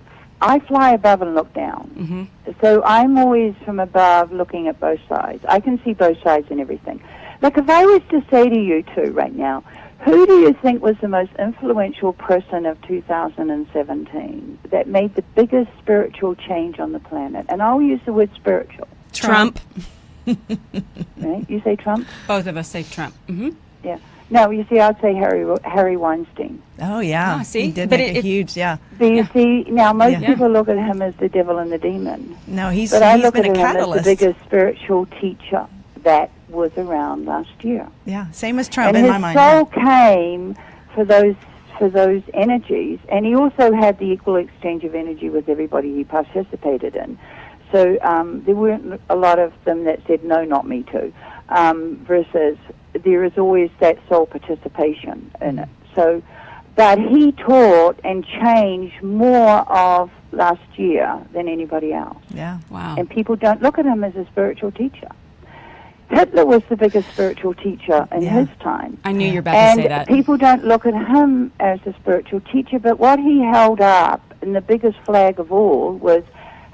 fly above and look down. Mm-hmm. So I'm always from above looking at both sides. I can see both sides and everything. Like if I was to say to you two right now, who do you think was the most influential person of 2017 that made the biggest spiritual change on the planet? And I'll use the word spiritual. Trump. Right? You say Trump? Both of us say Trump. Mm-hmm. Yeah. No, you see, I'd say Harry Weinstein. Oh, yeah. See? He did make a huge, So you see, now most people look at him as the devil and the demon. No, he's been a catalyst. But I look at him as the biggest spiritual teacher that was around last year. Yeah, same as Trump in my mind. And his soul came for those energies, and he also had the equal exchange of energy with everybody he participated in. So there weren't a lot of them that said, no, not me too, versus there is always that soul participation in it. So, but he taught and changed more of last year than anybody else. Yeah, wow. And people don't look at him as a spiritual teacher. Hitler was the biggest spiritual teacher in his time. I knew you were about to say that. And people don't look at him as a spiritual teacher, but what he held up, and the biggest flag of all, was,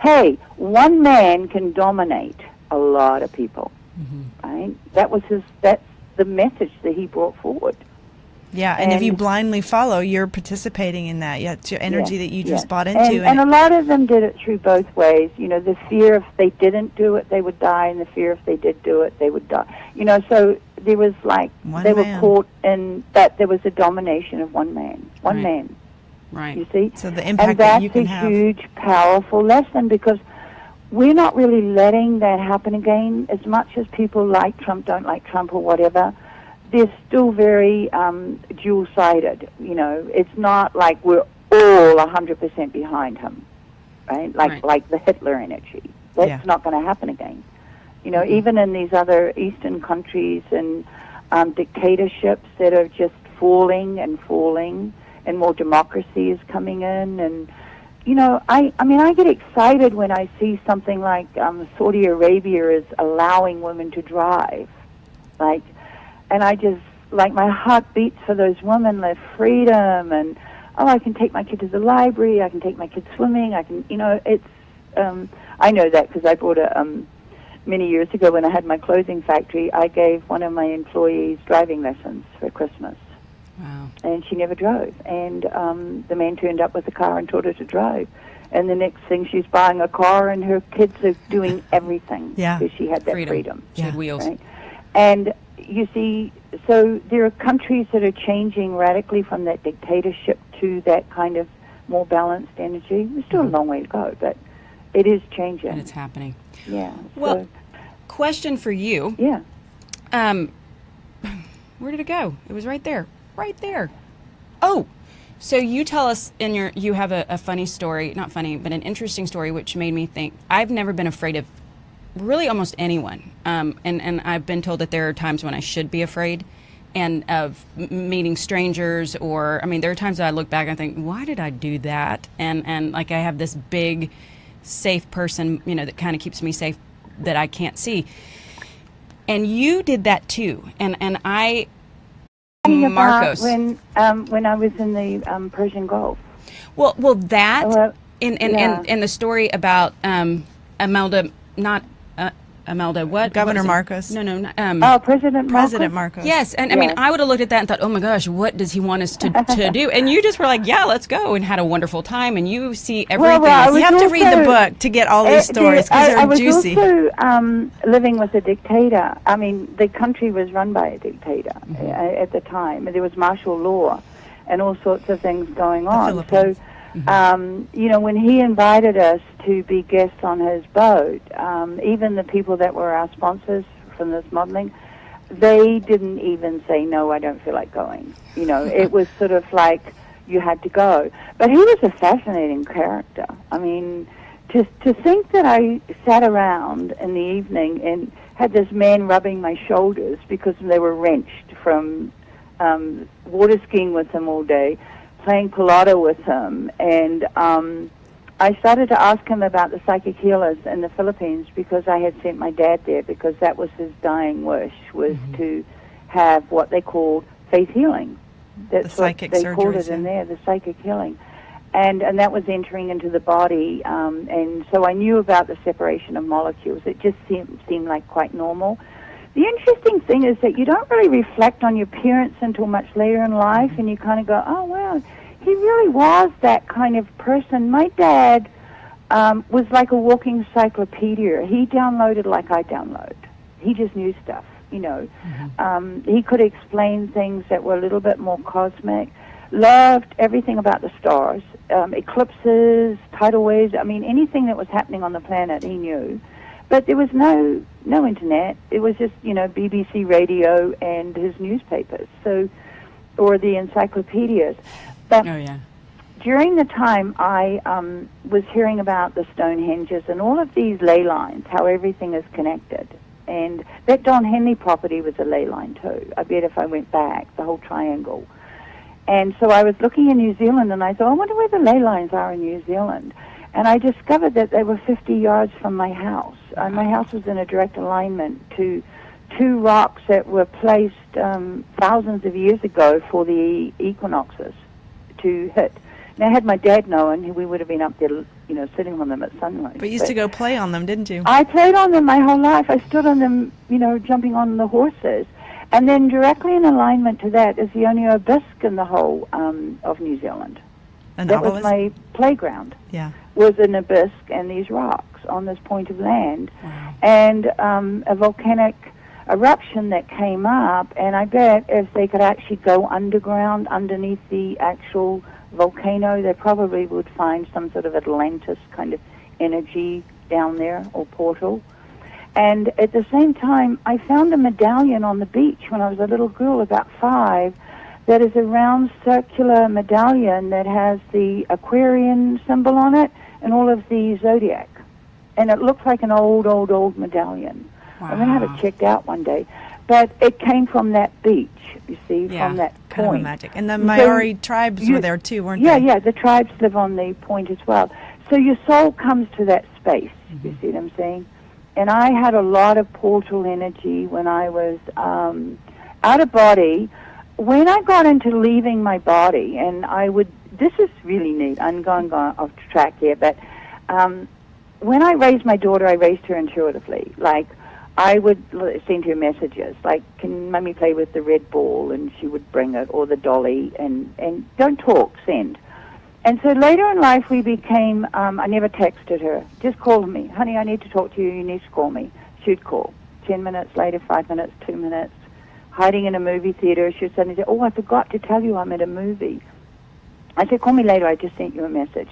hey, one man can dominate a lot of people. Right? That's the message that he brought forward. Yeah, and if you blindly follow, you're participating in that. Yeah, it's your energy that you just bought into. And a lot of them did it through both ways. You know, the fear if they didn't do it, they would die, and the fear if they did do it, they would die. You know, so there was like, they were caught in that there was a domination of one man. One man. Right. You see? So the impact that you can have. And that's a huge, powerful lesson, because we're not really letting that happen again. As much as people like Trump, don't like Trump, or whatever, they're still very dual-sided. You know, it's not like we're all 100% behind him, right? Like the Hitler energy. That's not going to happen again. You know, even in these other Eastern countries and dictatorships that are just falling, and more democracy is coming in. And, you know, I mean, I get excited when I see something like Saudi Arabia is allowing women to drive. And I just, like, my heart beats for those women, their freedom, and, I can take my kid to the library, I can take my kid swimming, I can, you know, it's, I know that because I bought many years ago when I had my clothing factory, I gave one of my employees driving lessons for Christmas. Wow. And she never drove. And the man turned up with a car and taught her to drive. And the next thing, she's buying a car, and her kids are doing everything because she had that freedom. She had wheels. Right? And you see, so there are countries that are changing radically from that dictatorship to that kind of more balanced energy. There's still a long way to go, but it is changing. And it's happening. Yeah. Well, question for you. Yeah. Where did it go? It was right there. Right there. Oh, so you tell us you have a funny story, not funny, but an interesting story, which made me think, I've never been afraid of really almost anyone. And I've been told that there are times when I should be afraid, and of meeting strangers, or, I mean, there are times that I look back and I think, why did I do that? And like, I have this big, safe person, you know, that kind of keeps me safe that I can't see. And you did that too. And I, Marcos. When I was in the Persian Gulf. Well, that, and the story about Imelda, not Imelda, what? Governor Marcos. No, President Marcos. Yes, and I mean, I would have looked at that and thought, oh my gosh, what does he want us to do? And you just were like, yeah, let's go, and had a wonderful time, and you see everything. Well, you have to read the book to get all these stories, because they're juicy. I was also living with a dictator. I mean, the country was run by a dictator at the time, and there was martial law and all sorts of things going on. So, you know, when he invited us to be guests on his boat, even the people that were our sponsors from this modeling, they didn't even say, no, I don't feel like going. You know, it was sort of like you had to go. But he was a fascinating character. I mean, to think that I sat around in the evening and had this man rubbing my shoulders because they were wrenched from water skiing with him all day, playing Pilato with him, and I started to ask him about the psychic healers in the Philippines, because I had sent my dad there, because that was his dying wish, was to have what they called faith healing. That's what they called it in there, the psychic healing. And that was entering into the body, and so I knew about the separation of molecules. It just seemed like quite normal. The interesting thing is that you don't really reflect on your parents until much later in life, and you kind of go, oh, wow, he really was that kind of person. My dad was like a walking encyclopedia. He downloaded like I download. He just knew stuff, you know. He could explain things that were a little bit more cosmic. Loved everything about the stars, eclipses, tidal waves. I mean, anything that was happening on the planet, he knew. But there was no internet. It was just, you know, BBC radio and his newspapers, or the encyclopedias. But during the time I was hearing about the Stonehenges and all of these ley lines, how everything is connected. And that Don Henley property was a ley line too. I bet if I went back, the whole triangle. And so I was looking in New Zealand, and I thought, I wonder where the ley lines are in New Zealand. And I discovered that they were 50 yards from my house. My house was in a direct alignment to two rocks that were placed thousands of years ago for the equinoxes to hit. Now, had my dad known, we would have been up there, you know, sitting on them at sunrise. But you used to go play on them, didn't you? I played on them my whole life. I stood on them, you know, jumping on the horses. And then directly in alignment to that is the only obelisk in the whole of New Zealand. That was my playground. Yeah. Was an obelisk and these rocks on this point of land. Wow. And a volcanic eruption that came up, and I bet if they could actually go underground underneath the actual volcano, they probably would find some sort of Atlantis kind of energy down there, or portal. And at the same time, I found a medallion on the beach when I was a little girl, about 5, that is a round circular medallion that has the Aquarian symbol on it and all of the zodiac. And it looks like an old medallion. Wow. I'm going to have it checked out one day. But it came from that beach, you see, from that point. Kind of magic. And the Maori tribes were there too, weren't they? Yeah, the tribes live on the point as well. So your soul comes to that space, you see what I'm saying? And I had a lot of portal energy when I was out of body. When I got into leaving my body, and this is really neat, I'm going off track here, but when I raised my daughter, I raised her intuitively. Like, I would send her messages, like, can Mummy play with the red ball? And she would bring it, or the dolly, and don't talk, send. And so later in life, we became, I never texted her, just called me. Honey, I need to talk to you, you need to call me. She'd call. 10 minutes later, 5 minutes, 2 minutes. Hiding in a movie theater, she would suddenly say, oh, I forgot to tell you I'm at a movie. I said, call me later, I just sent you a message.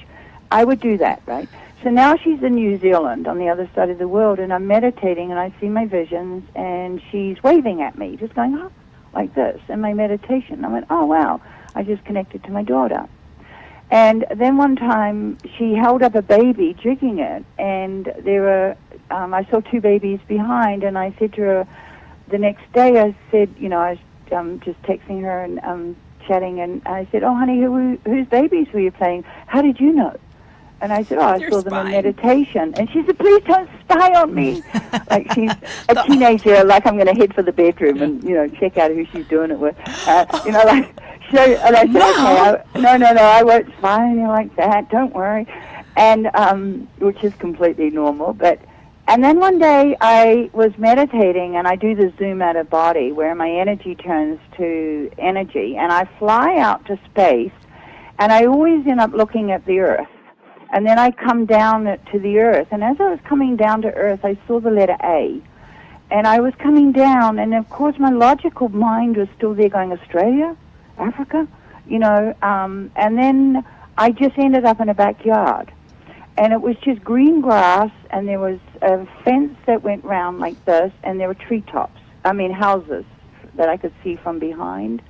I would do that, right? So now she's in New Zealand, on the other side of the world, and I'm meditating, and I see my visions, and she's waving at me, just going, oh, like this, in my meditation. I went, oh, wow, I just connected to my daughter. And then one time, she held up a baby, jigging it, and there were, I saw 2 babies behind, and I said to her, the next day, I said, you know, I was just texting her and chatting, and I said, oh, honey, whose babies were you playing? How did you know? And I said, oh, I saw them in meditation. And she said, please don't spy on me. Like, she's a teenager, like I'm going to head for the bedroom and, you know, check out who she's doing it with. You know, like, and I said, okay, no, I won't spy on you like that, don't worry. And, which is completely normal, but, and then one day I was meditating, and I do the zoom out of body, where my energy turns to energy, and I fly out to space, and I always end up looking at the earth. And then I come down to the earth. And as I was coming down to earth, I saw the letter A. And I was coming down, and of course my logical mind was still there going, Australia? Africa? You know, and then I just ended up in a backyard. And it was just green grass, and there was a fence that went round like this, and there were houses that I could see from behind.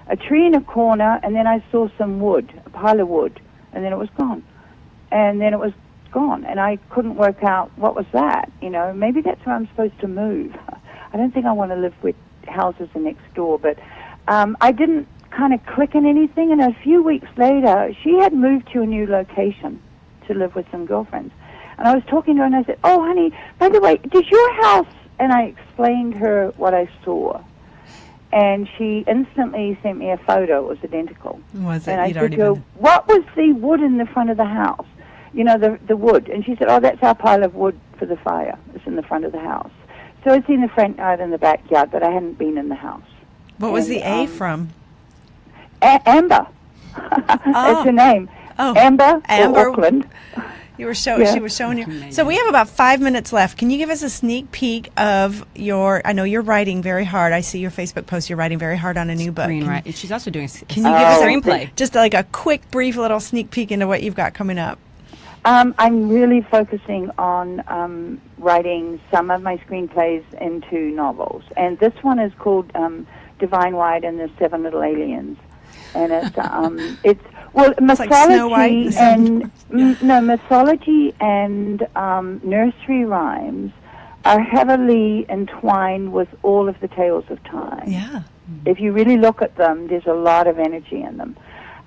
A tree in a corner, and then I saw some wood, a pile of wood, and then it was gone. And then it was gone, and I couldn't work out what was that. You know, maybe that's where I'm supposed to move. I don't think I want to live with houses next door, but I didn't kind of click in anything, and a few weeks later, she had moved to a new location to live with some girlfriends. And I was talking to her, and I said, oh, honey, by the way, does your house, and I explained her what I saw. And she instantly sent me a photo. It was identical. Was it? And I said to her, what was the wood in the front of the house? You know, the wood. And she said, oh, that's our pile of wood for the fire. It's in the front of the house. So it's in the front yard and the backyard, but I hadn't been in the house. What was the A from? Amber. It's her name. Oh. Amber. Auckland. She was showing you. So we have about 5 minutes left. Can you give us a sneak peek of I know you're writing very hard. I see your Facebook post. You're writing very hard on a new book. She's also doing Can you give us a screenplay? Just like a quick, brief little sneak peek into what you've got coming up. I'm really focusing on writing some of my screenplays into novels. And this one is called Divine White and the 7 Little Aliens. And it's mythology mythology and nursery rhymes are heavily entwined with all of the tales of time. Yeah. If you really look at them, there's a lot of energy in them.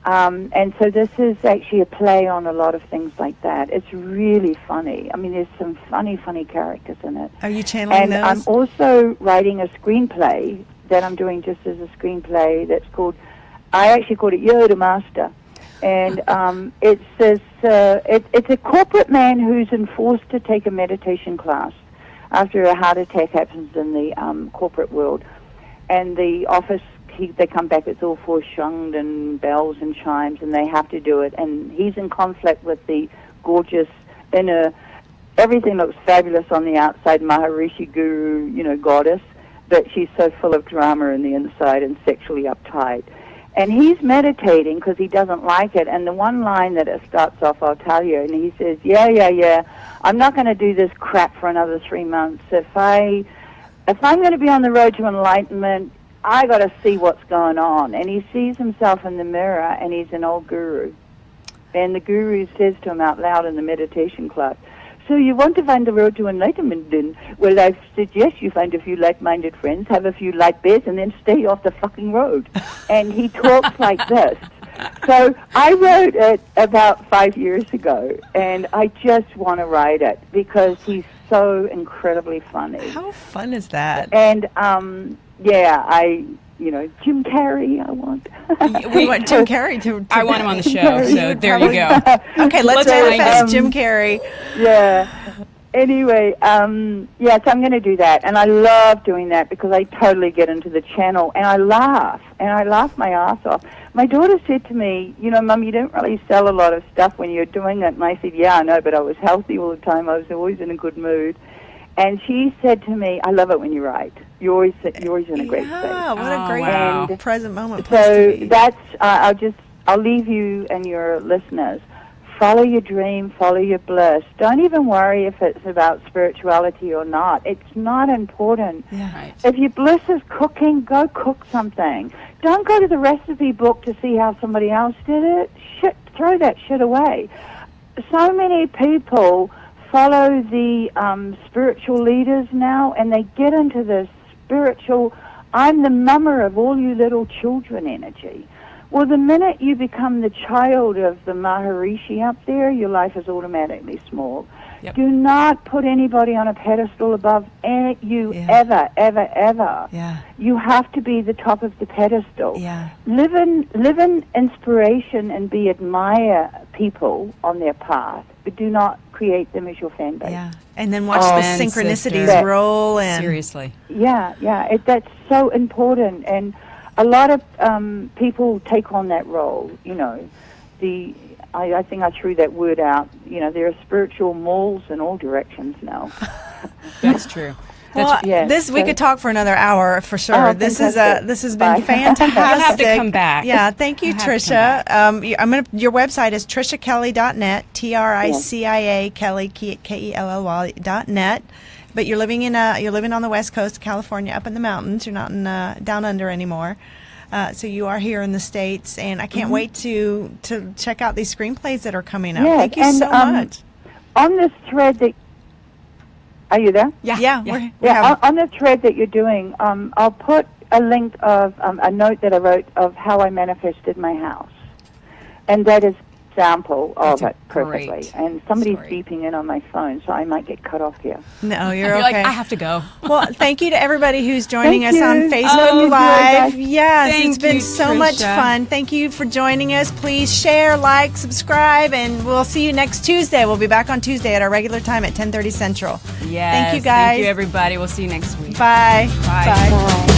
And so this is actually a play on a lot of things like that. It's really funny. I mean, there's some funny characters in it. Are you channeling those? And I'm also writing a screenplay that I'm doing just as a screenplay that's called, I actually called it Yoda Master. And it's this, it's a corporate man who's enforced to take a meditation class after a heart attack happens in the corporate world. And the office, they come back, it's all foreshunged and bells and chimes, and they have to do it. And he's in conflict with the gorgeous inner, everything looks fabulous on the outside, Maharishi Guru, goddess, but she's so full of drama in the inside and sexually uptight. And he's meditating because he doesn't like it. And the one line that it starts off, I'll tell you, and he says, yeah, I'm not going to do this crap for another 3 months. If I'm going to be on the road to enlightenment, I got to see what's going on. And he sees himself in the mirror, and he's an old guru. And the guru says to him out loud in the meditation class, so you want to find the road to enlightenment then? Well, I suggest you find a few like-minded friends, have a few light beers, and then stay off the fucking road. And he talks like this. So I wrote it about 5 years ago, and I just want to write it because he's so incredibly funny. How fun is that? And, Jim Carrey, I want. We want Jim Carrey to I want him on the show, so there you go. Okay, let's manifest Jim Carrey. Yeah. Anyway, so I'm going to do that. And I love doing that because I totally get into the channel, and I laugh my ass off. My daughter said to me, Mum, you didn't really sell a lot of stuff when you were doing it. And I said, yeah, I know, but I was healthy all the time. I was always in a good mood. And she said to me, I love it when you write. You're always in a great state. Yeah, what a great wow. present moment. So that's, I'll leave you and your listeners. Follow your dream, follow your bliss. Don't even worry if it's about spirituality or not. It's not important. Yeah. Right. If your bliss is cooking, go cook something. Don't go to the recipe book to see how somebody else did it. Throw that shit away. So many people follow the spiritual leaders now, and they get into this spiritual, I'm the mama of all you little children energy. Well, the minute you become the child of the Maharishi up there, your life is automatically small. Yep. Do not put anybody on a pedestal above you ever. Yeah. You have to be the top of the pedestal. Yeah. Live in inspiration and admire people on their path, but do not create them as your fan base. Yeah. And then watch the synchronicities roll in. Seriously. Yeah. That's so important. And a lot of people take on that role, I think I threw that word out. There are spiritual malls in all directions now. That's true. We could talk for another hour for sure. Oh, this has been fantastic. You'll have to come back. Yeah, thank you, Tricia. Your website is triciakelly.net, Tricia Kelly KELLY.net. But you're living on the West Coast of California, up in the mountains. You're not in down under anymore. So you are here in the States, and I can't wait to check out these screenplays that are coming up. Thank you so much. On this thread that, are you there? Yeah. On the thread that you're doing, I'll put a link of a note that I wrote of how I manifested my house, and that is example of it perfectly. Great and somebody's story. Beeping in on my phone, so I might get cut off here. No, you're okay. okay. Like, I have to go. Well, thank you to everybody who's joining Thank us you. on Facebook Live. Yes, Thank it's been you, so much Tricia. fun. Thank you for joining us. Please share, like, subscribe, and we'll see you next Tuesday. We'll be back on Tuesday at our regular time at 10:30 Central. Yes. Thank you, guys. Thank you, everybody. We'll see you next week. Bye. Bye. Bye. Bye.